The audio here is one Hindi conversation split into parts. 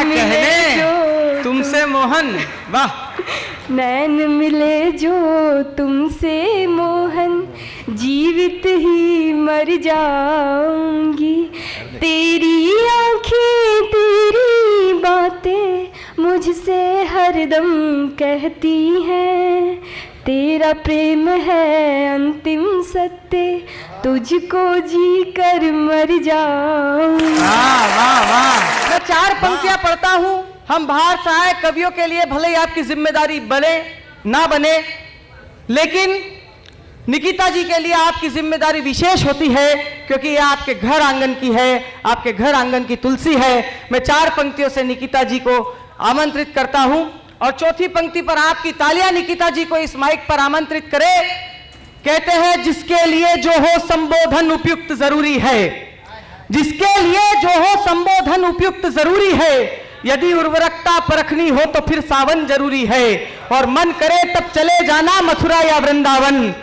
कहने तुमसे मोहन। वाह। नैन मिले जो तुमसे मोहन, जीवित ही मर जाऊंगी। तेरी आंखें तेरी बातें मुझसे हरदम कहती हैं, तेरा प्रेम है अंतिम सत्य, तुझको जी कर मर जाऊंगी। वाह वाह वाह। मैं 4 पंक्तियां पढ़ता हूं। हम बाहर से आए कवियों के लिए भले ही आपकी जिम्मेदारी बने ना बने, लेकिन निकिता जी के लिए आपकी जिम्मेदारी विशेष होती है, क्योंकि ये आपके घर आंगन की है, आपके घर आंगन की तुलसी है। मैं 4 पंक्तियों से निकिता जी को आमंत्रित करता हूं और चौथी पंक्ति पर आपकी तालियां निकिता जी को इस माइक पर आमंत्रित करें। कहते हैं जिसके लिए जो हो संबोधन उपयुक्त जरूरी है, जिसके लिए जो हो संबोधन उपयुक्त जरूरी है, यदि उर्वरकता परखनी हो तो फिर सावन जरूरी है, और मन करे तब चले जाना मथुरा या वृंदावन,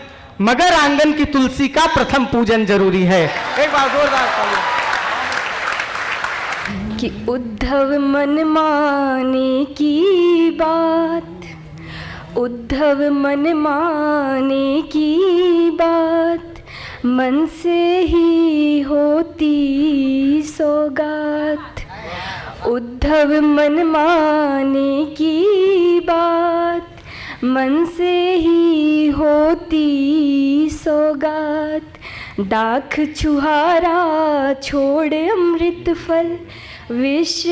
मगर आंगन की तुलसी का प्रथम पूजन जरूरी है। एक बार जोरदार तालियां। कि उद्धव मन माने की बात, उद्धव मन माने की बात, मन से ही होती सौगात। उद्धव मन माने की बात, मन से ही होती सौगात। दाख छुहारा छोड़ अमृत फल, विष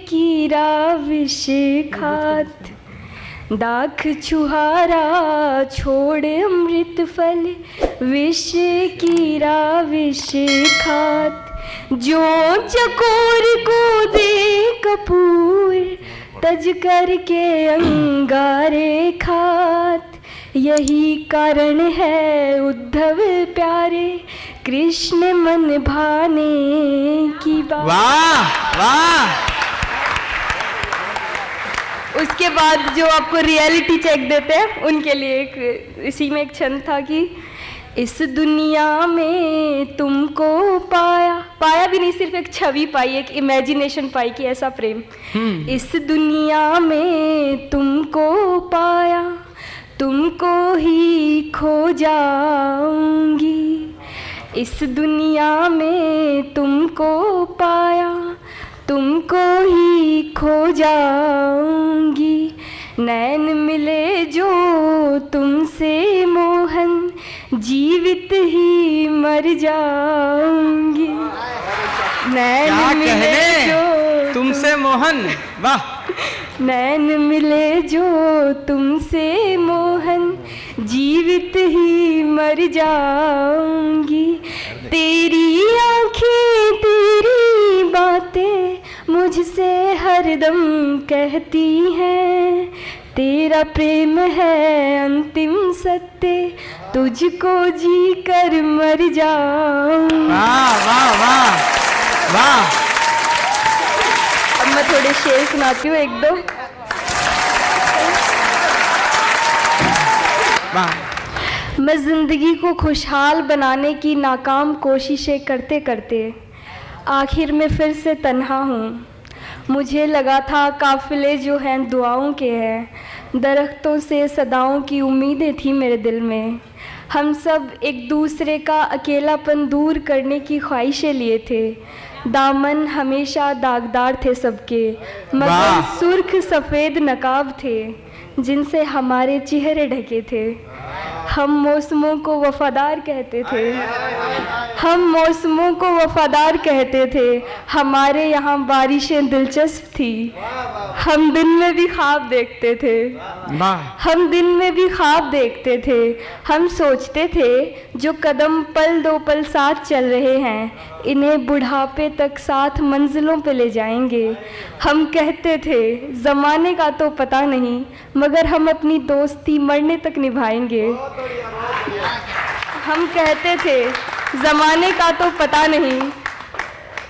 कीरा विष खात। दाख छुहारा छोड़ अमृत फल, विष कीरा विष खात। जो चकोर को दे कपूर, तज करके अंगारे खात। यही कारण है उद्धव प्यारे, कृष्ण मन भाने की बात। वाह वाह। उसके बाद जो आपको रियलिटी चेक देते हैं उनके लिए एक इसी में एक छंद था कि इस दुनिया में तुमको पाया, पाया भी नहीं, सिर्फ एक छवि पाई, एक इमेजिनेशन पाई कि ऐसा प्रेम। इस दुनिया में तुमको पाया, तुमको ही खो जाऊंगी। इस दुनिया में तुमको पाया, तुमको ही खो जाऊंगी। नैन मिले जो तुमसे मोहन, जीवित ही मर जाऊंगी। नैन मिले जो तुमसे मोहन। वाह। नैन मिले जो तुमसे मोहन, जीवित ही मर जाऊंगी। तेरी आंखें तेरी बातें मुझसे हरदम कहती हैं, तेरा प्रेम है अंतिम सत्य, तुझको जी कर मर जाऊं। वाह वाह वाह वाह। अब मैं थोड़े शेर सुनाती हूँ, एक दो। वाह। मैं जिंदगी को खुशहाल बनाने की नाकाम कोशिशें करते करते आखिर में फिर से तन्हा हूँ। मुझे लगा था काफिले जो हैं दुआओं के हैं, दरख्तों से सदाओं की उम्मीदें थी मेरे दिल में। हम सब एक दूसरे का अकेलापन दूर करने की ख्वाहिशें लिए थे। दामन हमेशा दागदार थे सबके, मगर सुर्ख सफ़ेद नकाब थे जिनसे हमारे चेहरे ढके थे। हम मौसमों को वफ़ादार कहते थे, हम मौसमों को वफ़ादार कहते थे। हमारे यहाँ बारिशें दिलचस्प थी, हम दिन में भी ख्वाब देखते थे, हम दिन में भी ख्वाब देखते थे। हम सोचते थे जो कदम पल दो पल साथ चल रहे हैं, इन्हें बुढ़ापे तक साथ मंजिलों पे ले जाएंगे। हम कहते थे ज़माने का तो पता नहीं, मगर हम अपनी दोस्ती मरने तक निभाएंगे। हम कहते थे ज़माने का तो पता नहीं,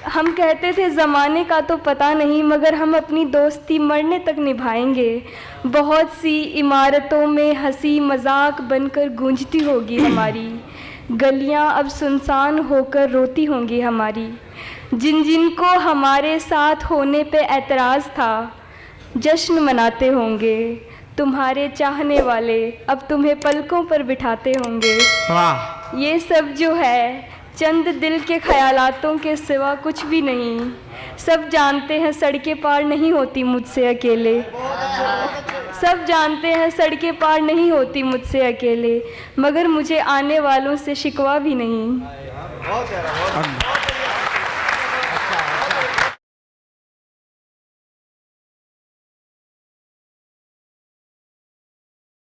हम कहते थे ज़माने का तो पता नहीं, मगर हम अपनी दोस्ती मरने तक निभाएंगे। बहुत सी इमारतों में हंसी मजाक बनकर गूंजती होगी हमारी, गलियां अब सुनसान होकर रोती होंगी हमारी। जिन जिन को हमारे साथ होने पे ऐतराज़ था, जश्न मनाते होंगे। तुम्हारे चाहने वाले अब तुम्हें पलकों पर बिठाते होंगे। वाह ये सब जो है चंद दिल के ख्यालातों के सिवा कुछ भी नहीं। सब जानते हैं सड़कें पार नहीं होती मुझसे अकेले। सब जानते हैं सड़कें पार नहीं होती मुझसे अकेले, मगर मुझे आने वालों से शिकवा भी नहीं।